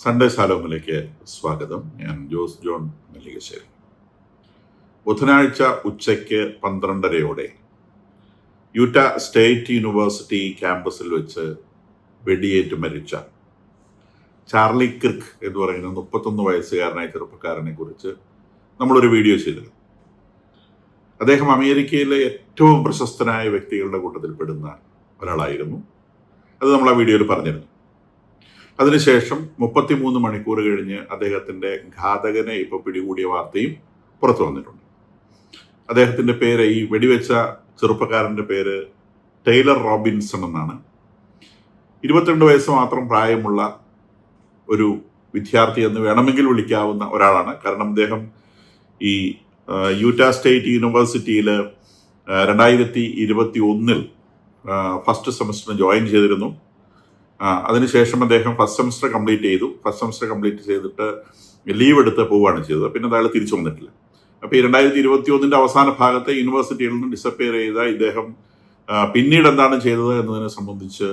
Sunday ശാലോമിലേക്ക് സ്വാഗതം. ഞാൻ Jose John നെല്ലികശ്ശേരി. ബുധനാഴ്ച ഉച്ചയ്ക്ക് 12:30 യൂറ്റ സ്റ്റേറ്റ് യൂണിവേഴ്സിറ്റി ക്യാമ്പസിൽ വെച്ച് വെടിയേറ്റ് മരിച്ച ചാർലി കിർക്ക് എന്ന് പറയുന്ന 31 വയസ്സുകാരനായ ചെറുപ്പക്കാരനെ കുറിച്ച് നമ്മളൊരു വീഡിയോ ചെയ്തിരുന്നു. അദ്ദേഹം അമേരിക്കയിലെ ഏറ്റവും പ്രശസ്തനായ വ്യക്തികളുടെ കൂട്ടത്തിൽപ്പെടുന്ന ഒരാളായിരുന്നു. അത് നമ്മൾ ആ വീഡിയോയിൽ പറഞ്ഞിരുന്നു. അതിനുശേഷം 33 മണിക്കൂർ കഴിഞ്ഞ് അദ്ദേഹത്തിന്റെ ഘാതകനെ ഇപ്പോൾ പിടികൂടിയ വാർത്തയും പുറത്തു വന്നിട്ടുണ്ട്. അദ്ദേഹത്തിന്റെ പേര്, ഈ വെടിവെച്ച ചെറുപ്പക്കാരന്റെ പേര് ടൈലർ റോബിൻസൺ എന്നാണ്. 22 വയസ്സ് മാത്രം പ്രായമുള്ള ഒരു വിദ്യാർത്ഥി എന്ന് വേണമെങ്കിൽ വിളിക്കാവുന്ന ഒരാളാണ്. കാരണം അദ്ദേഹം ഈ യൂറ്റ സ്റ്റേറ്റ് യൂണിവേഴ്സിറ്റിയിൽ 2021 ഫസ്റ്റ് സെമസ്റ്ററിന് ജോയിൻ ചെയ്തിരുന്നു. അതിനുശേഷം അദ്ദേഹം ഫസ്റ്റ് സെമസ്റ്റർ കംപ്ലീറ്റ് ചെയ്തിട്ട് ലീവ് എടുത്ത് പോവുകയാണ് ചെയ്തത്. പിന്നെ അയാൾ തിരിച്ചു വന്നിട്ടില്ല. അപ്പോൾ ഈ 2021 അവസാന ഭാഗത്തെ യൂണിവേഴ്സിറ്റിയിൽ നിന്ന് ഡിസപ്പിയർ ചെയ്ത ഇദ്ദേഹം പിന്നീട് എന്താണ് ചെയ്തത് എന്നതിനെ സംബന്ധിച്ച്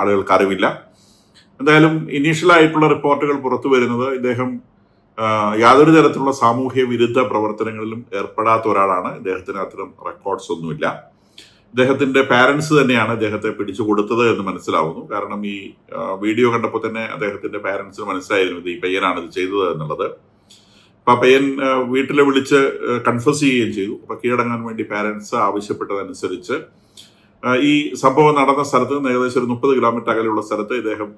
ആളുകൾക്ക് അറിവില്ല. എന്തായാലും ഇനീഷ്യലായിട്ടുള്ള റിപ്പോർട്ടുകൾ പുറത്തു വരുന്നത് ഇദ്ദേഹം യാതൊരു തരത്തിലുള്ള സാമൂഹ്യ വിരുദ്ധ പ്രവർത്തനങ്ങളിലും ഏർപ്പെടാത്ത ഒരാളാണ്. ഇദ്ദേഹത്തിന് അത്തരം റെക്കോർഡ്സ് ഒന്നുമില്ല. ഇദ്ദേഹത്തിന്റെ പാരന്റ്സ് തന്നെയാണ് ഇദ്ദേഹത്തെ പിടിച്ചു കൊടുത്തത് എന്ന് മനസ്സിലാവുന്നു. കാരണം ഈ വീഡിയോ കണ്ടപ്പോൾ തന്നെ അദ്ദേഹത്തിന്റെ പാരന്റ്സിന് മനസ്സിലായിരുന്നു ഈ പയ്യനാണ് ഇത് ചെയ്തത് എന്നുള്ളത്. അപ്പൊ പയ്യൻ വീട്ടിൽ വിളിച്ച് കൺഫസ് ചെയ്യുകയും ചെയ്തു. അപ്പൊ കീഴടങ്ങാൻ വേണ്ടി പാരന്റ്സ് ആവശ്യപ്പെട്ടതനുസരിച്ച് ഈ സംഭവം നടന്ന സ്ഥലത്ത് നിന്ന് ഏകദേശം ഒരു 30 കിലോമീറ്റർ അകലെയുള്ള സ്ഥലത്ത് ഇദ്ദേഹം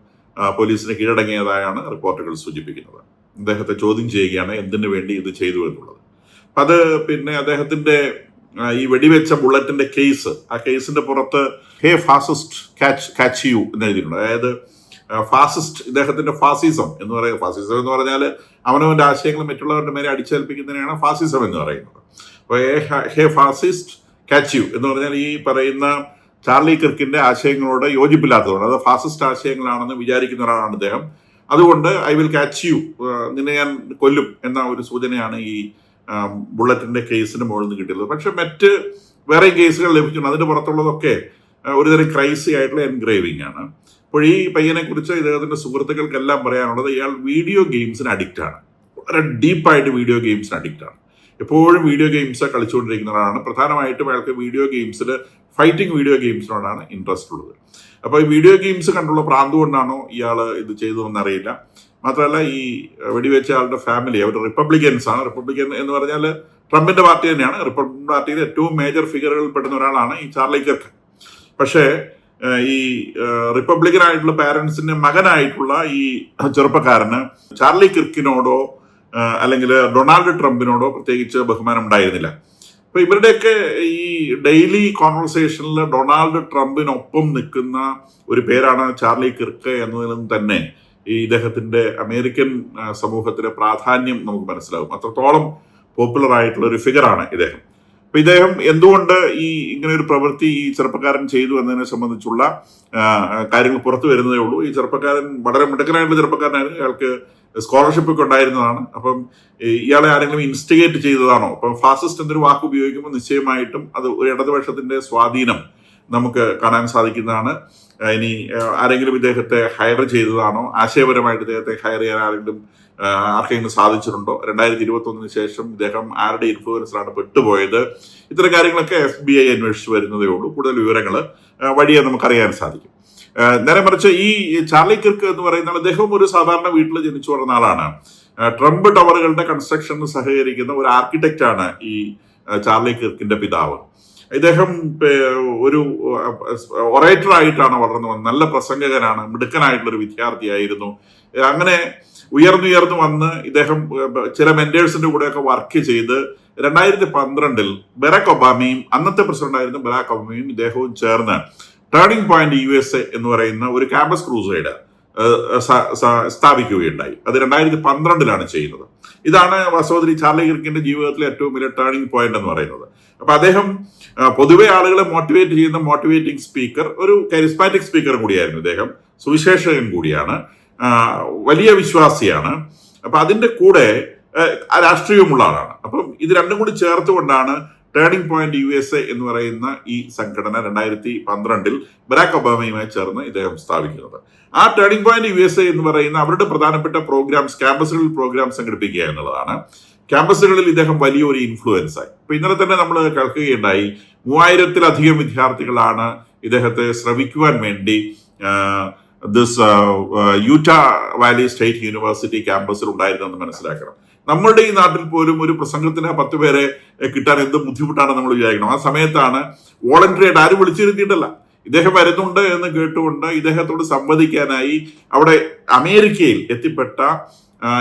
പോലീസിന് കീഴടങ്ങിയതായാണ് റിപ്പോർട്ടുകൾ സൂചിപ്പിക്കുന്നത്. അദ്ദേഹത്തെ ചോദ്യം ചെയ്യുകയാണ് എന്തിനു വേണ്ടി ഇത് ചെയ്തു എന്നുള്ളത്. അത് പിന്നെ അദ്ദേഹത്തിന്റെ ഈ വെടിവെച്ച ബുള്ളറ്റിന്റെ കേസ്, ആ കേസിന്റെ പുറത്ത് ഹേ ഫാസിസ്റ്റ് കാച്ച് യു എന്ന് എഴുതിയിട്ടുണ്ട്. അതായത് ഫാസിസ്റ്റ്, ഇദ്ദേഹത്തിന്റെ ഫാസിസം എന്ന് പറയുന്നത്, ഫാസിസം എന്ന് പറഞ്ഞാൽ അവനവന്റെ ആശയങ്ങൾ മറ്റുള്ളവരുടെ മേലെ അടിച്ചേൽപ്പിക്കുന്നതിനാണ് ഫാസിസം എന്ന് പറയുന്നത്. അപ്പോൾ ഹേ ഫാസിസ്റ്റ് കാച്ച് യു എന്ന് പറഞ്ഞാൽ ഈ പറയുന്ന ചാർലി കിർക്കിന്റെ ആശയങ്ങളോട് യോജിപ്പില്ലാത്തതുകൊണ്ട്, അത് ഫാസിസ്റ്റ് ആശയങ്ങളാണെന്ന് വിചാരിക്കുന്ന ഒരാളാണ് അദ്ദേഹം. അതുകൊണ്ട് ഐ വിൽ കാച്ച് യു, നിന്നെ ഞാൻ കൊല്ലും എന്ന ഒരു സൂചനയാണ് ഈ ബുള്ളറ്റിന്റെ കേസിന് മുകളിൽ നിന്ന് കിട്ടിയത്. പക്ഷെ മറ്റ് വേറെ കേസുകൾ ലഭിക്കുന്നു. അതിന്റെ പുറത്തുള്ളതൊക്കെ ഒരുതരം ക്രൈസി ആയിട്ടുള്ള എൻഗ്രേവിംഗ് ആണ്. അപ്പോൾ ഈ പയ്യനെ കുറിച്ച് ഇദ്ദേഹത്തിന്റെ സുഹൃത്തുക്കൾക്കെല്ലാം പറയാനുള്ളത്, ഇയാൾ വീഡിയോ ഗെയിംസിന് അഡിക്റ്റ് ആണ്. വളരെ ഡീപ്പായിട്ട് വീഡിയോ ഗെയിംസിന് അഡിക്റ്റ് ആണ്. എപ്പോഴും വീഡിയോ ഗെയിംസ് കളിച്ചുകൊണ്ടിരിക്കുന്ന ഒരാളാണ്. പ്രധാനമായിട്ടും അയാൾക്ക് വീഡിയോ ഗെയിംസിൽ ഫൈറ്റിംഗ് വീഡിയോ ഗെയിംസിനോടാണ് ഇൻട്രസ്റ്റ് ഉള്ളത്. അപ്പോൾ ഈ വീഡിയോ ഗെയിംസ് കണ്ടുള്ള ഭ്രാന്ത് കൊണ്ടാണോ ഇയാൾ ഇത് ചെയ്തതെന്ന് അറിയില്ല. മാത്രമല്ല, ഈ വെടിവെച്ച ആളുടെ ഫാമിലി അവർ റിപ്പബ്ലിക്കൻസ് ആണ്. റിപ്പബ്ലിക്കൻ എന്ന് പറഞ്ഞാൽ ട്രംപിന്റെ പാർട്ടി തന്നെയാണ്. റിപ്പബ്ലിക്കൻ പാർട്ടിയിലെ ഏറ്റവും മേജർ ഫിഗറുകളിൽ പെടുന്ന ഒരാളാണ് ഈ ചാർലി കിർക്ക്. പക്ഷേ ഈ റിപ്പബ്ലിക്കൻ ആയിട്ടുള്ള പാരന്റ്സിന്റെ മകനായിട്ടുള്ള ഈ ചെറുപ്പക്കാരന് ചാർലി കിർക്കിനോടോ അല്ലെങ്കിൽ ഡൊണാൾഡ് ട്രംപിനോടോ പ്രത്യേകിച്ച് ബഹുമാനം ഉണ്ടായിരുന്നില്ല. അപ്പൊ ഇവരുടെയൊക്കെ ഈ ഡെയിലി കോൺവെർസേഷനിൽ ഡൊണാൾഡ് ട്രംപിനൊപ്പം നിൽക്കുന്ന ഒരു പേരാണ് ചാർലി കിർക്ക് എന്നതിൽ നിന്ന് തന്നെ ഈ ഇദ്ദേഹത്തിന്റെ അമേരിക്കൻ സമൂഹത്തിലെ പ്രാധാന്യം നമുക്ക് മനസ്സിലാകും. അത്രത്തോളം പോപ്പുലർ ആയിട്ടുള്ള ഒരു ഫിഗറാണ് ഇദ്ദേഹം. അപ്പൊ ഇദ്ദേഹം എന്തുകൊണ്ട് ഈ ഇങ്ങനെ ഒരു പ്രവൃത്തി ഈ ചെറുപ്പക്കാരൻ ചെയ്തു എന്നതിനെ സംബന്ധിച്ചുള്ള കാര്യങ്ങൾ പുറത്തു വരുന്നതേ ഉള്ളൂ. ഈ ചെറുപ്പക്കാരൻ വളരെ മിടുക്കനായിട്ടുള്ള ചെറുപ്പക്കാരനായിരുന്നു. ഇയാൾക്ക് സ്കോളർഷിപ്പ് ഒക്കെ ഉണ്ടായിരുന്നതാണ്. അപ്പം ഇയാളെ ആരെങ്കിലും ഇൻസ്റ്റിഗേറ്റ് ചെയ്തതാണോ? അപ്പം ഫാസിസ്റ്റ് എന്നൊരു വാക്ക് ഉപയോഗിക്കുമ്പോൾ നിശ്ചയമായിട്ടും അത് ഒരു ഇടതുപക്ഷത്തിന്റെ സ്വാധീനം നമുക്ക് കാണാൻ സാധിക്കുന്നതാണ്. ഇനി ആരെങ്കിലും ഇദ്ദേഹത്തെ ഹയർ ചെയ്തതാണോ? ആശയപരമായിട്ട് ഇദ്ദേഹത്തെ ഹയർ ചെയ്യാൻ ആർക്കെങ്കിലും സാധിച്ചിട്ടുണ്ടോ? 2021 ശേഷം ഇദ്ദേഹം ആരുടെ ഇൻഫ്ലുവൻസിലാണ് പെട്ടുപോയത്? ഇത്തരം കാര്യങ്ങളൊക്കെ FBI അന്വേഷിച്ച് വരുന്നതേ ഉള്ളൂ. കൂടുതൽ വിവരങ്ങൾ വഴിയെ നമുക്കറിയാൻ സാധിക്കും. നേരെ മറിച്ച് ഈ ചാർലി കിർക്ക് എന്ന് പറയുന്ന അദ്ദേഹം ഒരു സാധാരണ വീട്ടിൽ ജനിച്ചു വളർന്ന ആളാണ്. ട്രംപ് ടവറുകളുടെ കൺസ്ട്രക്ഷന് സഹകരിക്കുന്ന ഒരു ആർക്കിടെക്റ്റ് ആണ് ഈ ചാർലി കിർക്കിന്റെ പിതാവ്. ഇദ്ദേഹം ഒരു ഒറേറ്റർ ആയിട്ടാണ് വളർന്നു വന്നത്. നല്ല പ്രസംഗകനാണ്, മിടുക്കനായിട്ടുള്ളൊരു വിദ്യാർത്ഥിയായിരുന്നു. അങ്ങനെ ഉയർന്നു വന്ന് ഇദ്ദേഹം ചില മെന്റേഴ്സിന്റെ കൂടെയൊക്കെ വർക്ക് ചെയ്ത് 2012 ബരാക് ഒബാമയും അന്നത്തെ പ്രസിഡന്റായിരുന്ന ബരാക് ഒബാമയും ഇദ്ദേഹവും ചേർന്ന് ടേണിംഗ് പോയിന്റ് USA എന്ന് പറയുന്ന ഒരു ക്യാമ്പസ് ക്രൂസൈഡ് സ്ഥാപിക്കുകയുണ്ടായി. അത് 2012 ചെയ്യുന്നത്. ഇതാണ് വാസ്തവത്തിൽ ചാർലി കിർക്കിന്റെ ജീവിതത്തിലെ ഏറ്റവും വലിയ ടേണിംഗ് പോയിന്റ് എന്ന് പറയുന്നത്. അപ്പൊ അദ്ദേഹം പൊതുവെ ആളുകളെ മോട്ടിവേറ്റ് ചെയ്യുന്ന മോട്ടിവേറ്റിംഗ് സ്പീക്കർ, ഒരു കരിസ്മാറ്റിക് സ്പീക്കർ കൂടിയായിരുന്നു ഇദ്ദേഹം. സുവിശേഷകൻ കൂടിയാണ്, വലിയ വിശ്വാസിയാണ്. അപ്പൊ അതിന്റെ കൂടെ രാഷ്ട്രീയമുള്ള ആളാണ്. അപ്പം ഇത് രണ്ടും കൂടി ചേർത്തുകൊണ്ടാണ് ടേണിംഗ് പോയിന്റ് USA എന്ന് പറയുന്ന ഈ സംഘടന 2012 ബരാക് ഒബാമയുമായി ചേർന്ന് ഇദ്ദേഹം സ്ഥാപിക്കുന്നത്. ആ ടേണിംഗ് പോയിന്റ് USA എന്ന് പറയുന്ന അവരുടെ പ്രധാനപ്പെട്ട പ്രോഗ്രാംസ്, ക്യാമ്പസുകളിൽ പ്രോഗ്രാം സംഘടിപ്പിക്കുക എന്നുള്ളതാണ്. ക്യാമ്പസുകളിൽ ഇദ്ദേഹം വലിയൊരു ഇൻഫ്ലുവൻസ് ആയി. ഇപ്പൊ ഇന്നലെ തന്നെ നമ്മൾ കേൾക്കുകയുണ്ടായി 3000-ലധികം വിദ്യാർത്ഥികളാണ് ഇദ്ദേഹത്തെ ശ്രവിക്കുവാൻ വേണ്ടി യൂറ്റ വാലി സ്റ്റേറ്റ് യൂണിവേഴ്സിറ്റി ക്യാമ്പസിൽ ഉണ്ടായിരുന്നെന്ന് മനസ്സിലാക്കണം. നമ്മളുടെ ഈ നാട്ടിൽ പോലും ഒരു പ്രസംഗത്തിന് 10 പേരെ കിട്ടാൻ എന്ത് ബുദ്ധിമുട്ടാണ് നമ്മൾ വിചാരിക്കണം. ആ സമയത്താണ് വോളണ്ടറി ആയിട്ട് ആരും വിളിച്ചിരുത്തിയിട്ടല്ല, ഇദ്ദേഹം വരുന്നുണ്ട് എന്ന് കേട്ടുകൊണ്ട് ഇദ്ദേഹത്തോട് സംവദിക്കാനായി അവിടെ അമേരിക്കയിൽ എത്തിപ്പെട്ട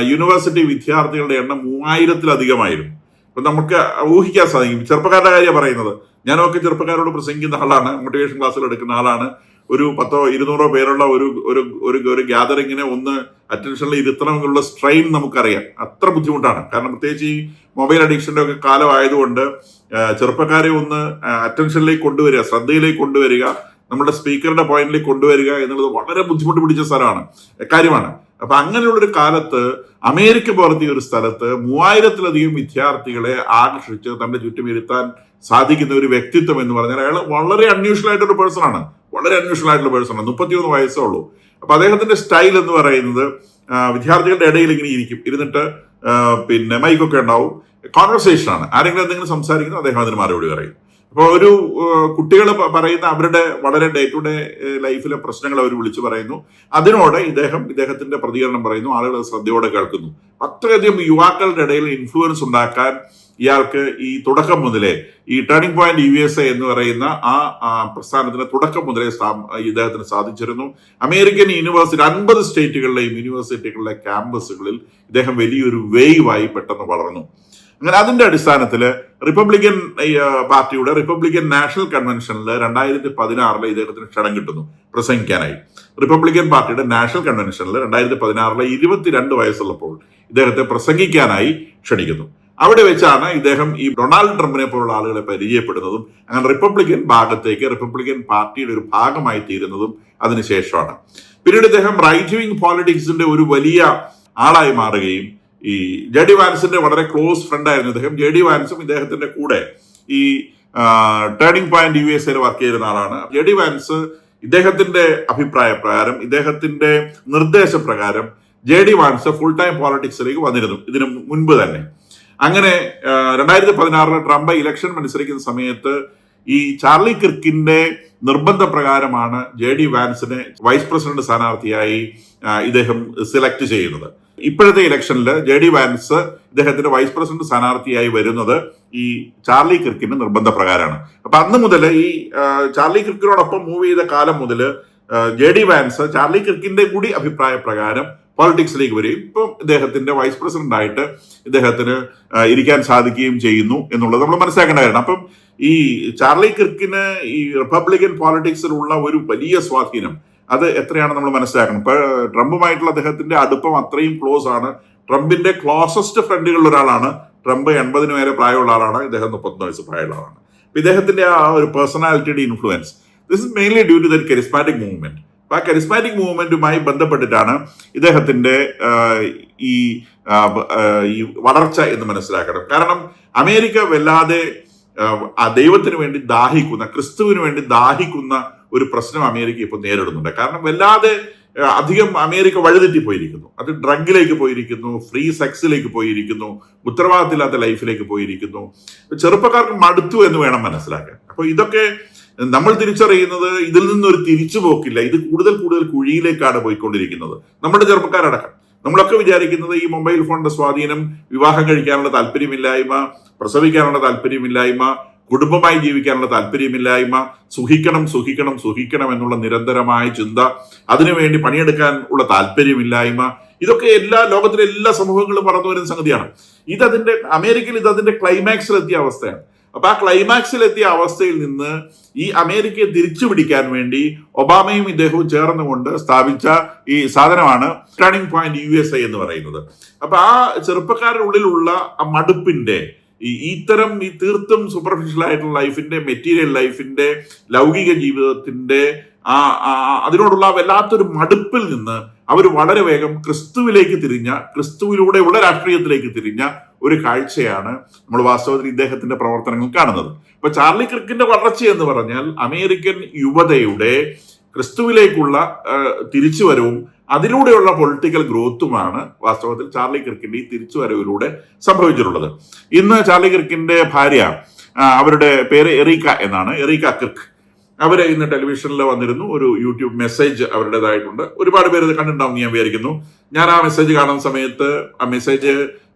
യൂണിവേഴ്സിറ്റി വിദ്യാർത്ഥികളുടെ എണ്ണം 3000-ലധികമായിരുന്നു. അപ്പൊ നമുക്ക് ഊഹിക്കാൻ സാധിക്കും. ചെറുപ്പക്കാരുടെ കാര്യം പറയുന്നത്, ഞാനൊക്കെ ചെറുപ്പക്കാരോട് പ്രസംഗിക്കുന്ന ആളാണ്, മോട്ടിവേഷൻ ക്ലാസ്സുകൾ എടുക്കുന്ന ആളാണ്. ഒരു 100-200 പേരുള്ള ഒരു ഗ്യാതറിങ്ങിനെ ഒന്ന് അറ്റൻഷനിൽ ഇരുത്തണമെന്നുള്ള സ്ട്രെയിൻ നമുക്കറിയാം. അത്ര ബുദ്ധിമുട്ടാണ്. കാരണം പ്രത്യേകിച്ച് ഈ മൊബൈൽ അഡിക്ഷന്റെ ഒക്കെ കാലമായതുകൊണ്ട് ചെറുപ്പക്കാരെ ഒന്ന് അറ്റൻഷനിലേക്ക് കൊണ്ടുവരിക, ശ്രദ്ധയിലേക്ക് കൊണ്ടുവരിക, നമ്മുടെ സ്പീക്കറുടെ പോയിന്റിലേക്ക് കൊണ്ടുവരിക എന്നുള്ളത് വളരെ ബുദ്ധിമുട്ട് പിടിച്ച കാര്യമാണ്. അപ്പൊ അങ്ങനെയുള്ളൊരു കാലത്ത് അമേരിക്ക പോലത്തെ ഒരു സ്ഥലത്ത് 3000-ലധികം വിദ്യാർത്ഥികളെ ആകർഷിച്ച് തന്റെ ചുറ്റും ഇരുത്താൻ സാധിക്കുന്ന ഒരു വ്യക്തിത്വം എന്ന് പറഞ്ഞാൽ അയാൾ വളരെ അൺയൂഷ്വൽ ആയിട്ടൊരു പേഴ്സൺ ആണ്. 33 വയസ്സേ ഉള്ളൂ. അപ്പൊ അദ്ദേഹത്തിന്റെ സ്റ്റൈൽ എന്ന് പറയുന്നത് വിദ്യാർത്ഥികളുടെ ഇടയിൽ ഇങ്ങനെ ഇരുന്നിട്ട് പിന്നെ മൈക്കൊക്കെ ഉണ്ടാവും, കോൺവെർസേഷൻ ആണ്. ആരെങ്കിലും എന്തെങ്കിലും സംസാരിക്കുന്നു, അദ്ദേഹം അതിന് മറുപടി പറയും. അപ്പോൾ ഒരു കുട്ടികൾ പറയുന്ന അവരുടെ വളരെ ഡേ ടു ഡേ ലൈഫിലെ പ്രശ്നങ്ങൾ അവർ വിളിച്ചു പറയുന്നു. അതിനോട് ഇദ്ദേഹത്തിന്റെ പ്രതികരണം പറയുന്നു. ആളുകൾ ശ്രദ്ധയോടെ കേൾക്കുന്നു. അത്രയധികം യുവാക്കളുടെ ഇടയിൽ ഇൻഫ്ലുവൻസ് ഉണ്ടാക്കാൻ ഇയാൾക്ക് ഈ തുടക്കം മുതലേ, ഈ ടേണിംഗ് പോയിന്റ് USA എന്ന് പറയുന്ന ആ പ്രസ്ഥാനത്തിന് തുടക്കം മുതലേ ഇദ്ദേഹത്തിന് സാധിച്ചിരുന്നു. അമേരിക്കൻ യൂണിവേഴ്സിറ്റി 50 സ്റ്റേറ്റുകളിലെയും യൂണിവേഴ്സിറ്റികളിലെ ക്യാമ്പസുകളിൽ ഇദ്ദേഹം വലിയൊരു വേവായി പെട്ടെന്ന് വളർന്നു. അങ്ങനെ അതിന്റെ അടിസ്ഥാനത്തിൽ റിപ്പബ്ലിക്കൻ പാർട്ടിയുടെ റിപ്പബ്ലിക്കൻ നാഷണൽ കൺവെൻഷനിൽ 2016 ഇദ്ദേഹത്തിന് ക്ഷണം കിട്ടുന്നു പ്രസംഗിക്കാനായി. റിപ്പബ്ലിക്കൻ പാർട്ടിയുടെ നാഷണൽ കൺവെൻഷനിൽ 2016 22 വയസ്സുള്ളപ്പോൾ ഇദ്ദേഹത്തെ പ്രസംഗിക്കാനായി ക്ഷണിക്കുന്നു. അവിടെ വെച്ചാണ് ഇദ്ദേഹം ഈ ഡൊണാൾഡ് ട്രംപിനെ പോലുള്ള ആളുകളെ പരിചയപ്പെടുന്നതും അങ്ങനെ റിപ്പബ്ലിക്കൻ പാർട്ടിയുടെ ഒരു ഭാഗമായി തീരുന്നതും അതിനുശേഷമാണ്. പിന്നീട് ഇദ്ദേഹം റൈറ്റ് വിങ് പോളിറ്റിക്സിന്റെ ഒരു വലിയ ആളായി മാറുകയും ഈ JD വാൻസിന്റെ വളരെ ക്ലോസ് ഫ്രണ്ട് ആയിരുന്നു ഇദ്ദേഹം. JD വാൻസും ഇദ്ദേഹത്തിന്റെ കൂടെ ഈ ടേണിംഗ് പോയിന്റ് USA വർക്ക് ചെയ്യുന്ന ആളാണ്. JD വാൻസ് ഇദ്ദേഹത്തിന്റെ അഭിപ്രായ പ്രകാരം, ഇദ്ദേഹത്തിന്റെ നിർദ്ദേശപ്രകാരം JD വാൻസ് ഫുൾ ടൈം പോളിറ്റിക്സിലേക്ക് വന്നിരുന്നു ഇതിനു മുൻപ് തന്നെ. അങ്ങനെ 2016 ട്രംപ് ഇലക്ഷൻ മത്സരിക്കുന്ന സമയത്ത് ഈ ചാർലി കിർക്കിന്റെ നിർബന്ധപ്രകാരമാണ് JD വാൻസിനെ വൈസ് പ്രസിഡന്റ് സ്ഥാനാർത്ഥിയായി ഇദ്ദേഹം സെലക്ട് ചെയ്യുന്നത്. ഇപ്പോഴത്തെ ഇലക്ഷനിൽ JD വാൻസ് ഇദ്ദേഹത്തിന്റെ വൈസ് പ്രസിഡന്റ് സ്ഥാനാർത്ഥിയായി വരുന്നത് ഈ ചാർലി കിർക്കിന്റെ നിർബന്ധപ്രകാരമാണ്. അപ്പൊ അന്ന് മുതൽ ഈ ചാർലി കിർക്കിനോടൊപ്പം മൂവ് ചെയ്ത കാലം മുതൽ JD വാൻസ് ചാർലി കിർക്കിന്റെ കൂടി അഭിപ്രായ പ്രകാരം പോളിറ്റിക്സിലേക്ക് വരികയും ഇപ്പം ഇദ്ദേഹത്തിന്റെ വൈസ് പ്രസിഡന്റ് ആയിട്ട് ഇദ്ദേഹത്തിന് ഇരിക്കാൻ സാധിക്കുകയും ചെയ്യുന്നു എന്നുള്ളത് നമ്മൾ മനസ്സിലാക്കേണ്ട കാര്യമാണ്. അപ്പം ഈ ചാർലി കിർക്കിന് ഈ റിപ്പബ്ലിക്കൻ പോളിറ്റിക്സിലുള്ള ഒരു വലിയ സ്വാധീനം അത് എത്രയാണ് നമ്മൾ മനസ്സിലാക്കണം. ഇപ്പൊ ട്രംപുമായിട്ടുള്ള അദ്ദേഹത്തിന്റെ അടുപ്പം അത്രയും ക്ലോസ് ആണ്. ട്രംപിന്റെ ക്ലോസസ്റ്റ് ഫ്രണ്ടുകളിൽ ഒരാളാണ്. ട്രംപ് 80 വരെ പ്രായമുള്ള ആളാണ്, ഇദ്ദേഹം 31 വയസ്സ് പ്രായമുള്ള ആളാണ്. അപ്പൊ ഇദ്ദേഹത്തിന്റെ ആ ഒരു പേഴ്സണാലിറ്റിയുടെ influence this is mainly due to the charismatic movement. അപ്പൊ ആ കരിസ്മാറ്റിക് മൂവ്മെന്റുമായി ബന്ധപ്പെട്ടിട്ടാണ് ഇദ്ദേഹത്തിന്റെ ഈ വളർച്ച എന്ന് മനസ്സിലാക്കണം. കാരണം അമേരിക്ക വല്ലാതെ ദൈവത്തിന് വേണ്ടി ദാഹിക്കുന്ന, ക്രിസ്തുവിന് വേണ്ടി ദാഹിക്കുന്ന ഒരു പ്രശ്നം അമേരിക്ക ഇപ്പോൾ നേരിടുന്നുണ്ട്. കാരണം വല്ലാതെ അധികം അമേരിക്ക വഴിതെറ്റിപ്പോയിരിക്കുന്നു. അത് ഡ്രഗിലേക്ക് പോയിരിക്കുന്നു, ഫ്രീ സെക്സിലേക്ക് പോയിരിക്കുന്നു, ഉത്തരവാദിത്തമില്ലാത്ത ലൈഫിലേക്ക് പോയിരിക്കുന്നു. ചെറുപ്പക്കാർക്ക് മടുത്തു എന്ന് വേണം മനസ്സിലാക്കാൻ. അപ്പൊ ഇതൊക്കെ നമ്മൾ തിരിച്ചറിയുന്നത് ഇതിൽ നിന്നൊരു തിരിച്ചുപോക്കില്ല. ഇത് കൂടുതൽ കുഴിയിലേക്കാണ് പോയിക്കൊണ്ടിരിക്കുന്നത്. നമ്മുടെ ചെറുപ്പക്കാരടക്കം നമ്മളൊക്കെ വിചാരിക്കുന്നത് ഈ മൊബൈൽ ഫോണിന്റെ സ്വാധീനം, വിവാഹം കഴിക്കാനുള്ള താല്പര്യമില്ലായ്മ, പ്രസവിക്കാനുള്ള താല്പര്യമില്ലായ്മ, കുടുംബമായി ജീവിക്കാനുള്ള താല്പര്യമില്ലായ്മ, സുഖിക്കണം എന്നുള്ള നിരന്തരമായ ചിന്ത, അതിനുവേണ്ടി പണിയെടുക്കാൻ ഉള്ള താല്പര്യമില്ലായ്മ, ഇതൊക്കെ ലോകത്തിലെ എല്ലാ സമൂഹങ്ങളും വളർന്നു വരുന്ന സംഗതിയാണ്. അമേരിക്കയിൽ ഇതിന്റെ ക്ലൈമാക്സിലെത്തിയ അവസ്ഥയാണ്. അപ്പൊ ആ ക്ലൈമാക്സിലെത്തിയ അവസ്ഥയിൽ നിന്ന് ഈ അമേരിക്കയെ തിരിച്ചു പിടിക്കാൻ വേണ്ടി ഒബാമയും ഇദ്ദേഹവും ചേർന്നുകൊണ്ട് സ്ഥാപിച്ച ഈ സാധനമാണ് ടേണിംഗ് പോയിന്റ് USA എന്ന് പറയുന്നത്. അപ്പൊ ആ ചെറുപ്പക്കാരുടെ ഉള്ളിലുള്ള ആ മടുപ്പിന്റെ ഇത്തരം ഈ തീർത്തും സൂപ്പർഫിഷ്യൽ ആയിട്ടുള്ള ലൈഫിന്റെ, മെറ്റീരിയൽ ലൈഫിന്റെ, ലൗകിക ജീവിതത്തിന്റെ അതിനോടുള്ള വല്ലാത്തൊരു മടുപ്പിൽ നിന്ന് അവർ വളരെ വേഗം ക്രിസ്തുവിലേക്ക് തിരിഞ്ഞ, ക്രിസ്തുവിലൂടെയുള്ള രാഷ്ട്രീയത്തിലേക്ക് തിരിഞ്ഞ ഒരു കാഴ്ചയാണ് നമ്മൾ വാസ്തവത്തിൽ ഇദ്ദേഹത്തിന്റെ പ്രവർത്തനങ്ങൾ കാണുന്നത്. ഇപ്പൊ ചാർലി കിർക്കിന്റെ വളർച്ച എന്ന് പറഞ്ഞാൽ അമേരിക്കൻ യുവതയുടെ ക്രിസ്തുവിലേക്കുള്ള തിരിച്ചുവരവും അതിലൂടെയുള്ള പൊളിറ്റിക്കൽ ഗ്രോത്തുമാണ് വാസ്തവത്തിൽ ചാർലി കിർക്കിന്റെ ഈ തിരിച്ചുവരവിലൂടെ സംഭവിച്ചിട്ടുള്ളത്. ഇന്ന് ചാർലി കിർക്കിന്റെ ഭാര്യ, അവരുടെ പേര് എറീക്ക എന്നാണ്, എറീക്ക കിർക്ക്, അവര് ഇന്ന് ടെലിവിഷനിൽ വന്നിരുന്നു. ഒരു യൂട്യൂബ് മെസ്സേജ് അവരുടേതായിട്ടുണ്ട്. ഒരുപാട് പേര് ഇത് കണ്ടിട്ടുണ്ടാവും ഞാൻ വിചാരിക്കുന്നു. ഞാൻ ആ മെസ്സേജ് കാണുന്ന സമയത്ത് ആ മെസ്സേജ്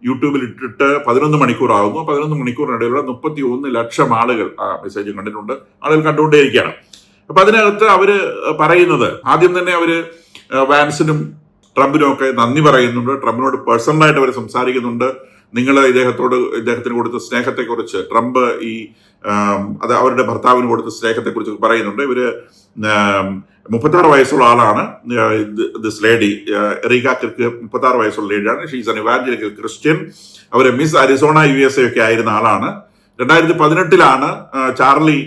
യൂട്യൂബിൽ ഇട്ടിട്ട് 11 മണിക്കൂർ ആകുന്നു. 11 മണിക്കൂറിനിടയിലുള്ള 31 ലക്ഷം ആളുകൾ ആ മെസ്സേജ് കണ്ടിട്ടുണ്ട്, ആളുകൾ കണ്ടുകൊണ്ടേയിരിക്കുകയാണ്. അപ്പൊ അതിനകത്ത് അവര് പറയുന്നത്, ആദ്യം തന്നെ അവര് വാൻസിനും ട്രംപിനും ഒക്കെ നന്ദി പറയുന്നുണ്ട്. ട്രംപിനോട് പേഴ്സണലായിട്ട് അവർ സംസാരിക്കുന്നുണ്ട്. നിങ്ങൾ ഇദ്ദേഹത്തിന് കൊടുത്ത സ്നേഹത്തെക്കുറിച്ച്, ട്രംപ് അത് അവരുടെ ഭർത്താവിന് കൊടുത്ത സ്നേഹത്തെക്കുറിച്ച് പറയുന്നുണ്ട്. ഇവര് 36 വയസ്സുള്ള ആളാണ് ദിസ് ലേഡി, എറീക്ക കിർക്ക് 36 വയസ്സുള്ള ലേഡിയാണ്. She's an evangelical Christian. അവര് മിസ് അരിസോണ USA ഒക്കെ ആയിരുന്ന ആളാണ്. 2018 ചാർലി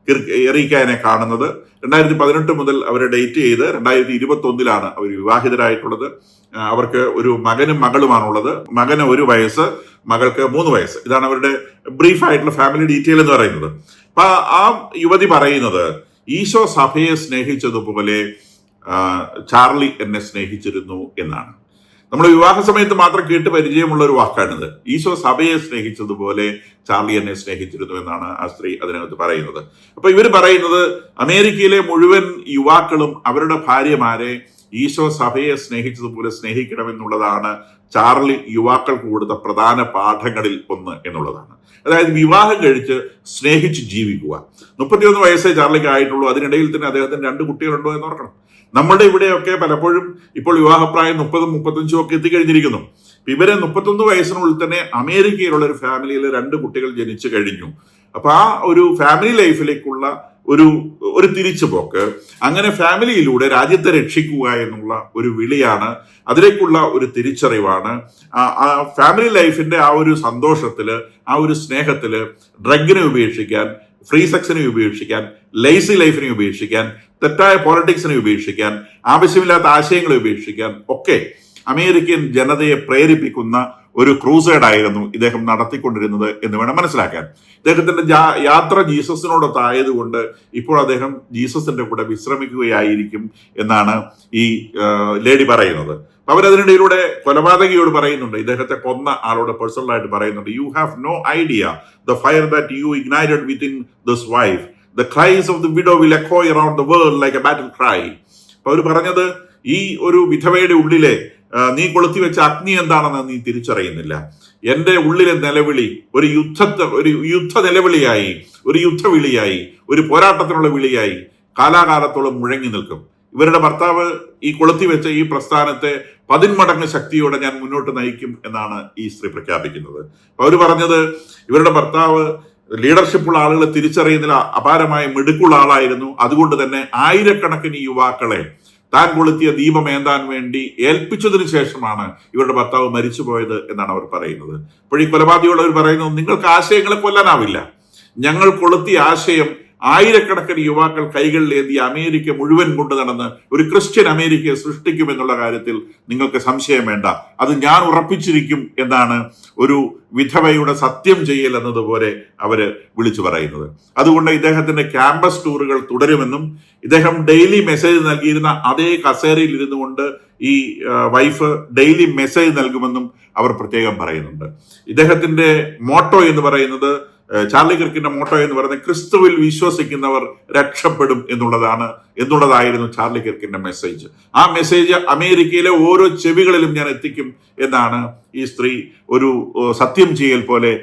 കിർക്ക് എറീക്കയെ കാണുന്നത്. 2018 മുതൽ അവരെ ഡേറ്റ് ചെയ്ത് 2021 അവർ വിവാഹിതരായിട്ടുള്ളത്. അവർക്ക് ഒരു മകനും മകളുമാണുള്ളത്. മകന് 1 വയസ്സ്, മകൾക്ക് 3 വയസ്സ്. ഇതാണ് അവരുടെ ബ്രീഫ് ആയിട്ടുള്ള ഫാമിലി ഡീറ്റെയിൽ എന്ന് പറയുന്നത്. അപ്പൊ ആ യുവതി പറയുന്നത്, ഈശോ സഭയെ സ്നേഹിച്ചതുപോലെ ചാർലി എന്നെ സ്നേഹിച്ചിരുന്നു എന്നാണ്. നമ്മൾ വിവാഹ സമയത്ത് മാത്രം കേട്ട് പരിചയമുള്ള ഒരു വാക്കാണിത്. ഈശോ സഭയെ സ്നേഹിച്ചതുപോലെ ചാർലി എന്നെ സ്നേഹിച്ചിരുന്നു എന്നാണ് ആ സ്ത്രീ അതിനകത്ത് പറയുന്നത്. അപ്പൊ ഇവർ പറയുന്നത് അമേരിക്കയിലെ മുഴുവൻ യുവാക്കളും അവരുടെ ഭാര്യമാരെ ഈശോ സഭയെ സ്നേഹിച്ചതുപോലെ സ്നേഹിക്കണമെന്നുള്ളതാണ് ചാർലി യുവാക്കൾക്ക് കൊടുത്ത പ്രധാന പാഠങ്ങളിൽ ഒന്ന് എന്നുള്ളതാണ്. അതായത് വിവാഹം കഴിച്ച് സ്നേഹിച്ച് ജീവിക്കുക. 31 വയസ്സേ ചാർലിക്ക് ആയിട്ടുള്ളൂ. അതിനിടയിൽ തന്നെ അദ്ദേഹത്തിന് 2 കുട്ടികളുണ്ടോ എന്ന് ഓർക്കണം. നമ്മുടെ ഇവിടെയൊക്കെ പലപ്പോഴും ഇപ്പോൾ വിവാഹപ്രായം 30-35 ഒക്കെ എത്തിക്കഴിഞ്ഞിരിക്കുന്നു. ഇവരെ 31 വയസ്സിനുള്ളിൽ തന്നെ അമേരിക്കയിലുള്ള ഒരു ഫാമിലിയിൽ 2 കുട്ടികൾ ജനിച്ചു കഴിഞ്ഞു. അപ്പൊ ആ ഒരു ഫാമിലി ലൈഫിലേക്കുള്ള ഒരു തിരിച്ചുപോക്ക്, അങ്ങനെ ഫാമിലിയിലൂടെ രാജ്യത്തെ രക്ഷിക്കുക എന്നുള്ള ഒരു വിളിയാണ്, അതിലേക്കുള്ള ഒരു തിരിച്ചറിവാണ്. ആ ഫാമിലി ലൈഫിന്റെ ആ ഒരു സന്തോഷത്തില്, ആ ഒരു സ്നേഹത്തില് ഡ്രഗിനെ ഉപേക്ഷിക്കാൻ, ഫ്രീ സെക്സിനെ ഉപേക്ഷിക്കാൻ, ലേസി ലൈഫിനെ ഉപേക്ഷിക്കാൻ, തെറ്റായ പോളിറ്റിക്സിനെ ഉപേക്ഷിക്കാൻ, ആവശ്യമില്ലാത്ത ആശയങ്ങളെ ഉപേക്ഷിക്കാൻ ഒക്കെ അമേരിക്കൻ ജനതയെ പ്രേരിപ്പിക്കുന്ന ഒരു ക്രൂസൈഡ് ആയിരുന്നു ഇദ്ദേഹം നടത്തിക്കൊണ്ടിരുന്നത് എന്ന് വേണം മനസ്സിലാക്കാൻ. ഇദ്ദേഹത്തിന്റെ യാത്ര ജീസസിനോടൊത്തായതുകൊണ്ട് ഇപ്പോൾ അദ്ദേഹം ജീസസിന്റെ കൂടെ വിശ്രമിക്കുകയായിരിക്കും എന്നാണ് ഈ ലേഡി പറയുന്നത്. അവരതിനിടയിലൂടെ കൊലപാതകിയോട് പറയുന്നുണ്ട്, ഇദ്ദേഹത്തെ കൊന്ന ആളോട് പേഴ്സണലായിട്ട് പറയുന്നുണ്ട്, you have no idea the fire that you ignited within this wife, the cries of the widow will echo around the world like a battle cry. അപ്പൊ അവർ പറഞ്ഞത്, ഈ ഒരു വിധവയുടെ ഉള്ളിലെ നീ കൊളുത്തി വെച്ച അഗ്നി എന്താണെന്ന് നീ തിരിച്ചറിയുന്നില്ല. എന്റെ ഉള്ളിലെ നിലവിളി ഒരു യുദ്ധ നിലവിളിയായി, ഒരു യുദ്ധവിളിയായി, ഒരു പോരാട്ടത്തിനുള്ള വിളിയായി കാലാകാലത്തോളം മുഴങ്ങി നിൽക്കും. ഇവരുടെ ഭർത്താവ് ഈ കൊളുത്തി വെച്ച ഈ പ്രസ്ഥാനത്തെ 10 മടങ്ങ് ശക്തിയോടെ ഞാൻ മുന്നോട്ട് നയിക്കും എന്നാണ് ഈ സ്ത്രീ പ്രഖ്യാപിക്കുന്നത്. അവർ പറഞ്ഞത്, ഇവരുടെ ഭർത്താവ് ലീഡർഷിപ്പുള്ള ആളുകളെ തിരിച്ചറിയുന്നതിൽ അപാരമായ മിടുക്കുള്ള ആളായിരുന്നു. അതുകൊണ്ട് തന്നെ ആയിരക്കണക്കിന് യുവാക്കളെ താൻ കൊളുത്തിയ ദീപം ഏന്താൻ വേണ്ടി ഏൽപ്പിച്ചതിനു ശേഷമാണ് ഇവരുടെ ഭർത്താവ് മരിച്ചുപോയത് എന്നാണ് അവർ പറയുന്നത്. അപ്പോൾ ഈ കൊലപാതകയോട് അവർ പറയുന്നത്, നിങ്ങൾക്ക് ആശയങ്ങളെ കൊല്ലാനാവില്ല. ഞങ്ങൾ കൊളുത്തിയ ആശയം ആയിരക്കണക്കിന് യുവാക്കൾ കൈകളിലേന്തി അമേരിക്ക മുഴുവൻ കൊണ്ടു നടന്ന് ഒരു ക്രിസ്ത്യൻ അമേരിക്കയെ സൃഷ്ടിക്കുമെന്നുള്ള കാര്യത്തിൽ നിങ്ങൾക്ക് സംശയം വേണ്ട. അത് ഞാൻ ഉറപ്പിച്ചിരിക്കും എന്നാണ് ഒരു വിധവയുടെ സത്യം ചെയ്യൽ എന്നതുപോലെ അവര് വിളിച്ചു പറയുന്നത്. അതുകൊണ്ട് ഇദ്ദേഹത്തിന്റെ ക്യാമ്പസ് ടൂറുകൾ തുടരുമെന്നും ഇദ്ദേഹം ഡെയിലി മെസ്സേജ് നൽകിയിരുന്ന അതേ കസേരയിൽ ഇരുന്നു കൊണ്ട് ഈ വൈഫ് ഡെയിലി മെസ്സേജ് നൽകുമെന്നും അവർ പ്രത്യേകം പറയുന്നുണ്ട്. ഇദ്ദേഹത്തിന്റെ മോട്ടോ എന്ന് പറയുന്നത്, ചാർലി കിർക്കിന്റെ മോട്ടോ എന്ന് പറയുന്നത്, ക്രിസ്തുവിൽ വിശ്വസിക്കുന്നവർ രക്ഷപ്പെടും എന്നുള്ളതായിരുന്നു ചാർലി കിർക്കിന്റെ മെസ്സേജ്. ആ മെസ്സേജ് അമേരിക്കയിലെ ഓരോ ചെവികളിലും ഞാൻ എത്തിക്കും എന്നാണ് ഈ സ്ത്രീ ഒരു സത്യം ചെയ്യൽ പോലെ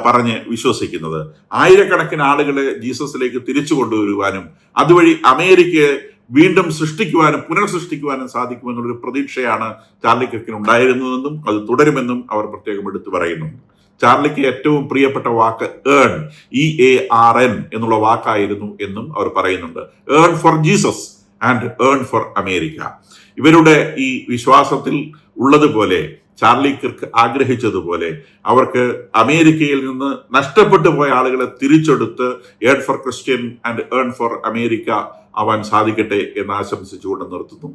പറഞ്ഞ് വിശ്വസിക്കുന്നത്. ആയിരക്കണക്കിന് ആളുകളെ ജീസസിലേക്ക് തിരിച്ചു കൊണ്ടുവരുവാനും അതുവഴി അമേരിക്കയെ വീണ്ടും സൃഷ്ടിക്കുവാനും പുനർസൃഷ്ടിക്കുവാനും സാധിക്കുമെന്നുള്ളൊരു പ്രതീക്ഷയാണ് ചാർലി കിർക്കിന് ഉണ്ടായിരുന്നതെന്നും അത് തുടരുമെന്നും അവർ പ്രത്യേകം എടുത്തു പറയുന്നു. ചാർലിക്ക് ഏറ്റവും പ്രിയപ്പെട്ട വാക്ക് EARN എന്നുള്ള വാക്കായിരുന്നു എന്നും അവർ പറയുന്നുണ്ട്. Earn four Jesus and earn for America. ഇവരുടെ ഈ വിശ്വാസത്തിൽ ഉള്ളതുപോലെ ചാർലി കിർക്ക് ആഗ്രഹിച്ചതുപോലെ അവർക്ക് അമേരിക്കയിൽ നിന്ന് നഷ്ടപ്പെട്ടു പോയ ആളുകളെ തിരിച്ചെടുത്ത് earn for Christian and earn for America ആവാൻ സാധിക്കട്ടെ എന്ന് ആശംസിച്ചുകൊണ്ട് നിർത്തുന്നു.